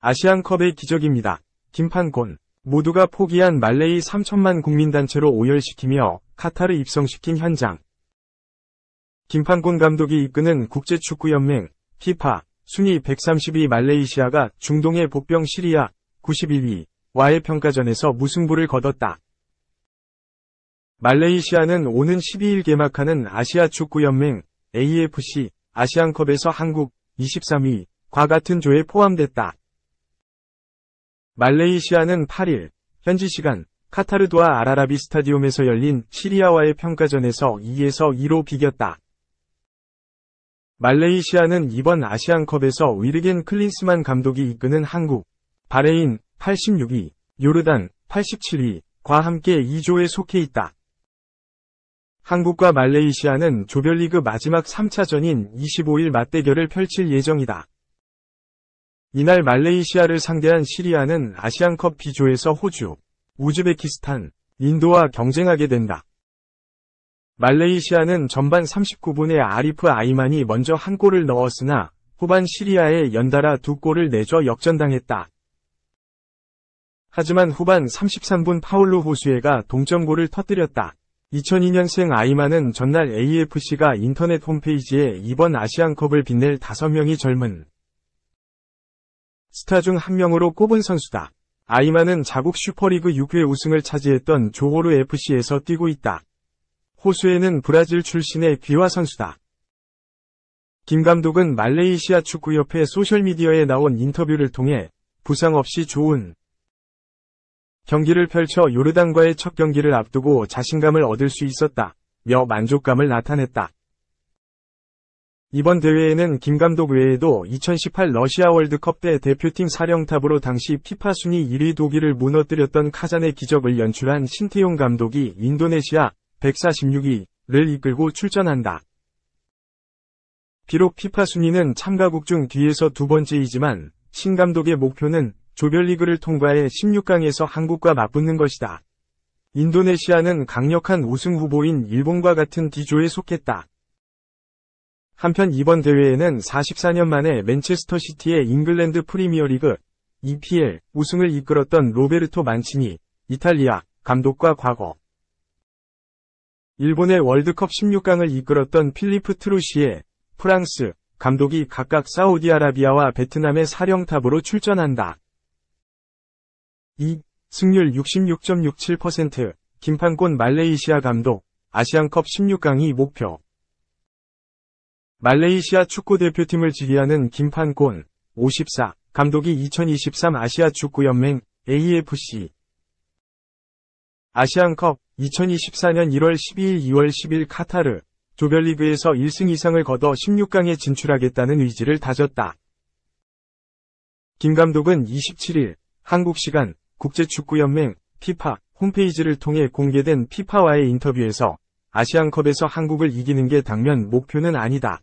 아시안컵의 기적입니다. 김판곤. 모두가 포기한 말레이 3천만 국민단체로 오열시키며 카타르 입성시킨 현장. 김판곤 감독이 이끄는 국제축구연맹 FIFA 순위 132 말레이시아가 중동의 복병 시리아 91위와의 평가전에서 무승부를 거뒀다. 말레이시아는 오는 12일 개막하는 아시아축구연맹 AFC 아시안컵에서 한국 23위과 같은 조에 포함됐다. 말레이시아는 8일 현지 시간 카타르 도하 알아라비 스타디움에서 열린 시리아와의 평가전에서 2에서 2로 비겼다. 말레이시아는 이번 아시안컵에서 위르겐 클린스만 감독이 이끄는 한국, 바레인 86위, 요르단 87위과 함께 2조에 속해 있다. 한국과 말레이시아는 조별리그 마지막 3차전인 25일 맞대결을 펼칠 예정이다. 이날 말레이시아를 상대한 시리아는 아시안컵 B조에서 호주, 우즈베키스탄, 인도와 경쟁하게 된다. 말레이시아는 전반 39분에 아리프 아이만이 먼저 한 골을 넣었으나 후반 시리아에 연달아 2골을 내줘 역전당했다. 하지만 후반 33분 파울루 호수에가 동점골을 터뜨렸다. 2002년생 아이만은 전날 AFC가 인터넷 홈페이지에 이번 아시안컵을 빛낼 5명이 젊은 스타 중 한 명으로 꼽은 선수다. 아이만은 자국 슈퍼리그 6회 우승을 차지했던 조호르 FC에서 뛰고 있다. 호수에는 브라질 출신의 귀화 선수다. 김 감독은 말레이시아 축구협회 소셜미디어에 나온 인터뷰를 통해 부상 없이 좋은 경기를 펼쳐 요르단과의 첫 경기를 앞두고 자신감을 얻을 수 있었다며 만족감을 나타냈다. 이번 대회에는 김 감독 외에도 2018 러시아 월드컵 때 대표팀 사령탑으로 당시 피파 순위 1위 독일을 무너뜨렸던 카잔의 기적을 연출한 신태용 감독이 인도네시아 146위를 이끌고 출전한다. 비록 피파 순위는 참가국 중 뒤에서 두 번째이지만 신 감독의 목표는 조별리그를 통과해 16강에서 한국과 맞붙는 것이다. 인도네시아는 강력한 우승 후보인 일본과 같은 D조에 속했다. 한편 이번 대회에는 44년 만에 맨체스터 시티의 잉글랜드 프리미어리그 EPL 우승을 이끌었던 로베르토 만치니 이탈리아 감독과 과거 일본의 월드컵 16강을 이끌었던 필리프 트루시에 프랑스 감독이 각각 사우디아라비아와 베트남의 사령탑으로 출전한다. 2. 승률 66.67% 김판곤 말레이시아 감독 아시안컵 16강이 목표. 말레이시아 축구대표팀을 지휘하는 김판곤 54 감독이 2023 아시아 축구연맹 AFC 아시안컵 2024년 1월 12일 2월 10일 카타르 조별리그에서 1승 이상을 거둬 16강에 진출하겠다는 의지를 다졌다. 김 감독은 27일 한국 시간 국제축구연맹 FIFA 홈페이지를 통해 공개된 FIFA와의 인터뷰에서 아시안컵에서 한국을 이기는 게 당면 목표는 아니다.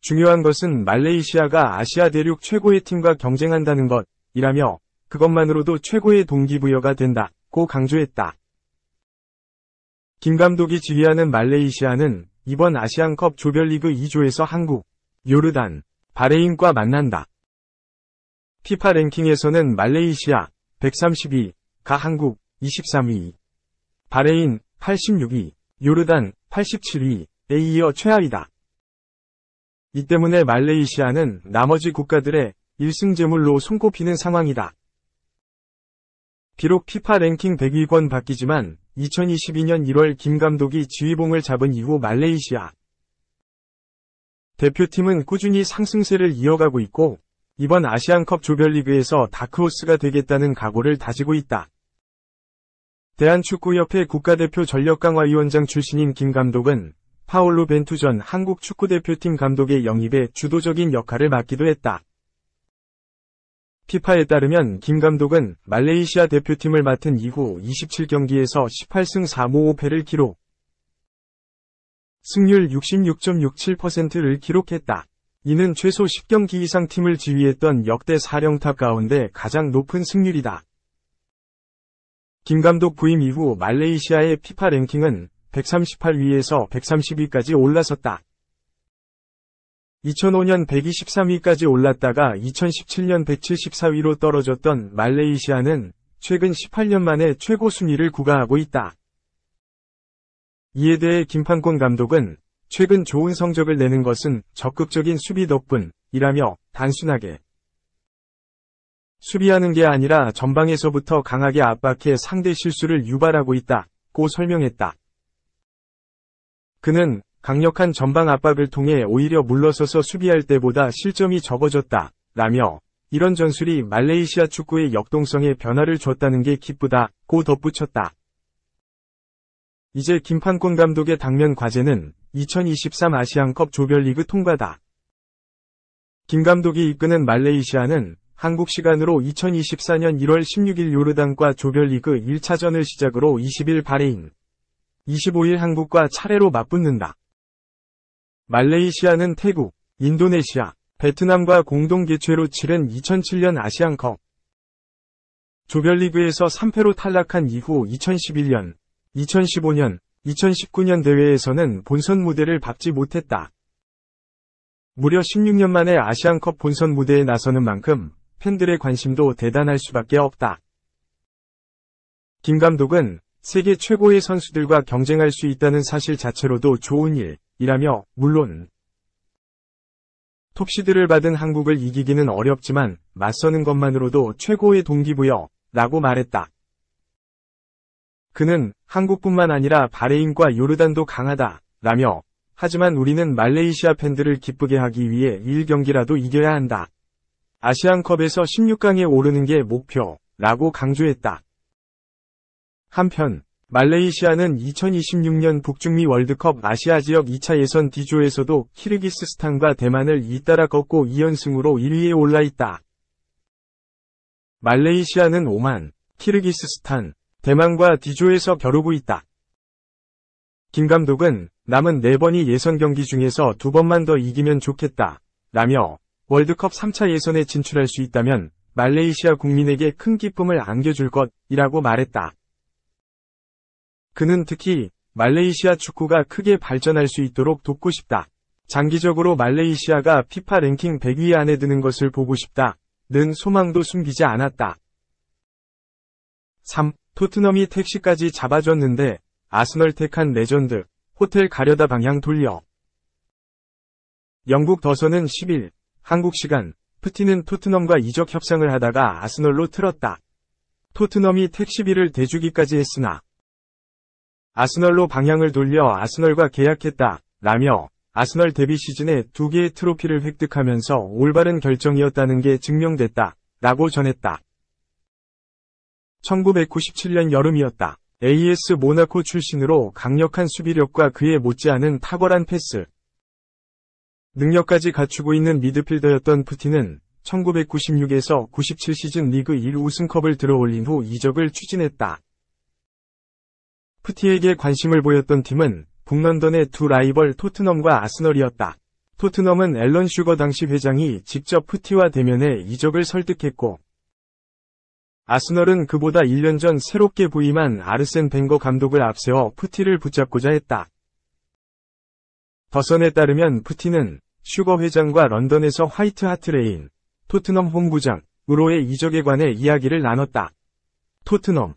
중요한 것은 말레이시아가 아시아 대륙 최고의 팀과 경쟁한다는 것이라며 그것만으로도 최고의 동기부여가 된다고 강조했다. 김 감독이 지휘하는 말레이시아는 이번 아시안컵 조별리그 2조에서 한국, 요르단, 바레인과 만난다. 피파 랭킹에서는 말레이시아 132위가 한국 23위, 바레인 86위, 요르단 87위에 이어 최하위다. 이 때문에 말레이시아는 나머지 국가들의 1승 제물로 손꼽히는 상황이다. 비록 피파 랭킹 100위권 바뀌지만 2022년 1월 김 감독이 지휘봉을 잡은 이후 말레이시아 대표팀은 꾸준히 상승세를 이어가고 있고 이번 아시안컵 조별리그에서 다크호스가 되겠다는 각오를 다지고 있다. 대한축구협회 국가대표 전력강화위원장 출신인 김 감독은 파올로 벤투 전 한국 축구대표팀 감독의 영입에 주도적인 역할을 맡기도 했다. 피파에 따르면 김 감독은 말레이시아 대표팀을 맡은 이후 27경기에서 18승 4무 5패를 기록. 승률 66.67%를 기록했다. 이는 최소 10경기 이상 팀을 지휘했던 역대 사령탑 가운데 가장 높은 승률이다. 김 감독 부임 이후 말레이시아의 피파 랭킹은 138위에서 130위까지 올라섰다. 2005년 123위까지 올랐다가 2017년 174위로 떨어졌던 말레이시아는 최근 18년 만에 최고 순위를 구가하고 있다. 이에 대해 김판곤 감독은 최근 좋은 성적을 내는 것은 적극적인 수비 덕분이라며 단순하게 수비하는 게 아니라 전방에서부터 강하게 압박해 상대 실수를 유발하고 있다고 설명했다. 그는 강력한 전방 압박을 통해 오히려 물러서서 수비할 때보다 실점이 적어졌다 라며 이런 전술이 말레이시아 축구의 역동성에 변화를 줬다는 게 기쁘다고 덧붙였다. 이제 김판곤 감독의 당면 과제는 2023 아시안컵 조별리그 통과다. 김 감독이 이끄는 말레이시아는 한국 시간으로 2024년 1월 16일 요르단과 조별리그 1차전을 시작으로 20일 바레인, 25일 한국과 차례로 맞붙는다. 말레이시아는 태국, 인도네시아, 베트남과 공동 개최로 치른 2007년 아시안컵 조별리그에서 3패로 탈락한 이후 2011년, 2015년, 2019년 대회에서는 본선 무대를 밟지 못했다. 무려 16년 만에 아시안컵 본선 무대에 나서는 만큼 팬들의 관심도 대단할 수밖에 없다. 김 감독은 세계 최고의 선수들과 경쟁할 수 있다는 사실 자체로도 좋은 일이라며 물론 톱시드를 받은 한국을 이기기는 어렵지만 맞서는 것만으로도 최고의 동기부여라고 말했다. 그는 한국뿐만 아니라 바레인과 요르단도 강하다라며 하지만 우리는 말레이시아 팬들을 기쁘게 하기 위해 1경기라도 이겨야 한다. 아시안컵에서 16강에 오르는 게 목표라고 강조했다. 한편 말레이시아는 2026년 북중미 월드컵 아시아 지역 2차 예선 D조에서도 키르기스스탄과 대만을 잇따라 꺾고 2연승으로 1위에 올라 있다. 말레이시아는 오만, 키르기스스탄, 대만과 D조에서 겨루고 있다. 김 감독은 남은 4번이 예선 경기 중에서 2번만 더 이기면 좋겠다 라며 월드컵 3차 예선에 진출할 수 있다면 말레이시아 국민에게 큰 기쁨을 안겨줄 것이라고 말했다. 그는 특히 말레이시아 축구가 크게 발전할 수 있도록 돕고 싶다. 장기적으로 말레이시아가 피파 랭킹 100위 안에 드는 것을 보고 싶다는 소망도 숨기지 않았다. 3. 토트넘이 택시까지 잡아줬는데 아스널 택한 레전드, 호텔 가려다 방향 돌려. 영국 더선은 10일, 한국 시간, 푸티는 토트넘과 이적 협상을 하다가 아스널로 틀었다. 토트넘이 택시비를 대주기까지 했으나 아스널로 방향을 돌려 아스널과 계약했다 라며 아스널 데뷔 시즌에 2개의 트로피를 획득하면서 올바른 결정이었다는 게 증명됐다 라고 전했다. 1997년 여름이었다. AS 모나코 출신으로 강력한 수비력과 그에 못지않은 탁월한 패스 능력까지 갖추고 있는 미드필더였던 푸티는 1996에서 97 시즌 리그 1 우승컵을 들어올린 후 이적을 추진했다. 푸티에게 관심을 보였던 팀은 북런던의 두 라이벌 토트넘과 아스널이었다. 토트넘은 앨런 슈거 당시 회장이 직접 푸티와 대면해 이적을 설득했고 아스널은 그보다 1년 전 새롭게 부임한 아르센 벵거 감독을 앞세워 푸티를 붙잡고자 했다. 더선에 따르면 푸티는 슈거 회장과 런던에서 화이트 하트레인, 토트넘 홈구장으로의 이적에 관해 이야기를 나눴다. 토트넘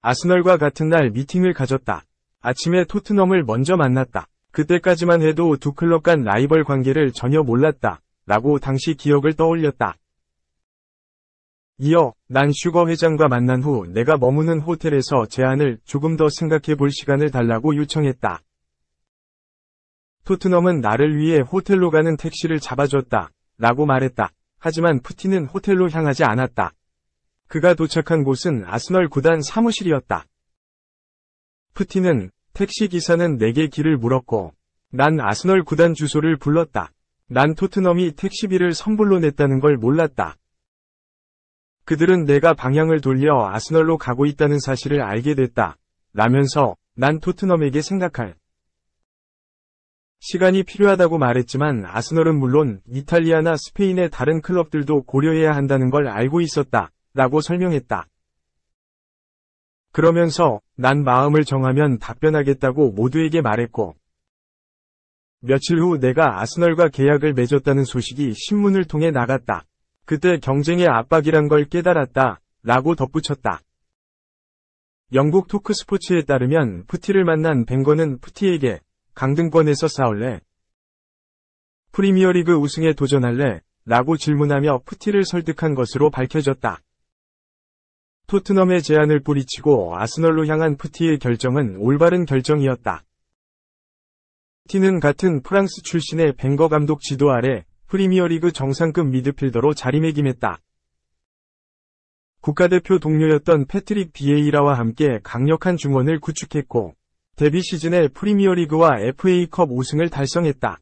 아스널과 같은 날 미팅을 가졌다. 아침에 토트넘을 먼저 만났다. 그때까지만 해도 두 클럽 간 라이벌 관계를 전혀 몰랐다. 라고 당시 기억을 떠올렸다. 이어 난 슈거 회장과 만난 후 내가 머무는 호텔에서 제안을 조금 더 생각해 볼 시간을 달라고 요청했다. 토트넘은 나를 위해 호텔로 가는 택시를 잡아줬다. 라고 말했다. 하지만 푸티는 호텔로 향하지 않았다. 그가 도착한 곳은 아스널 구단 사무실이었다. 푸티는 택시기사는 내게 길을 물었고 난 아스널 구단 주소를 불렀다. 난 토트넘이 택시비를 선불로 냈다는 걸 몰랐다. 그들은 내가 방향을 돌려 아스널로 가고 있다는 사실을 알게 됐다. 라면서 난 토트넘에게 생각할 시간이 필요하다고 말했지만 아스널은 물론 이탈리아나 스페인의 다른 클럽들도 고려해야 한다는 걸 알고 있었다. 라고 설명했다. 그러면서 난 마음을 정하면 답변하겠다고 모두에게 말했고, 며칠 후 내가 아스널과 계약을 맺었다는 소식이 신문을 통해 나갔다. 그때 경쟁의 압박이란 걸 깨달았다. 라고 덧붙였다. 영국 토크스포츠에 따르면 푸티를 만난 벵거는 푸티에게 강등권에서 싸울래? 프리미어리그 우승에 도전할래? 라고 질문하며 푸티를 설득한 것으로 밝혀졌다. 토트넘의 제안을 뿌리치고 아스널로 향한 푸티의 결정은 올바른 결정이었다. 푸티는 같은 프랑스 출신의 벵거 감독 지도 아래 프리미어리그 정상급 미드필더로 자리매김했다. 국가대표 동료였던 패트릭 비에이라와 함께 강력한 중원을 구축했고, 데뷔 시즌에 프리미어리그와 FA컵 우승을 달성했다.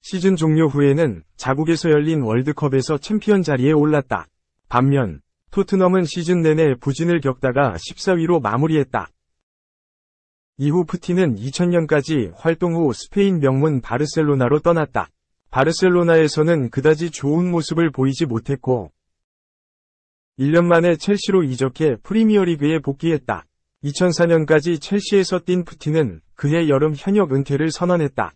시즌 종료 후에는 자국에서 열린 월드컵에서 챔피언 자리에 올랐다. 반면 토트넘은 시즌 내내 부진을 겪다가 14위로 마무리했다. 이후 푸티는 2000년까지 활동 후 스페인 명문 바르셀로나로 떠났다. 바르셀로나에서는 그다지 좋은 모습을 보이지 못했고 1년 만에 첼시로 이적해 프리미어리그에 복귀했다. 2004년까지 첼시에서 뛴 푸티는 그해 여름 현역 은퇴를 선언했다.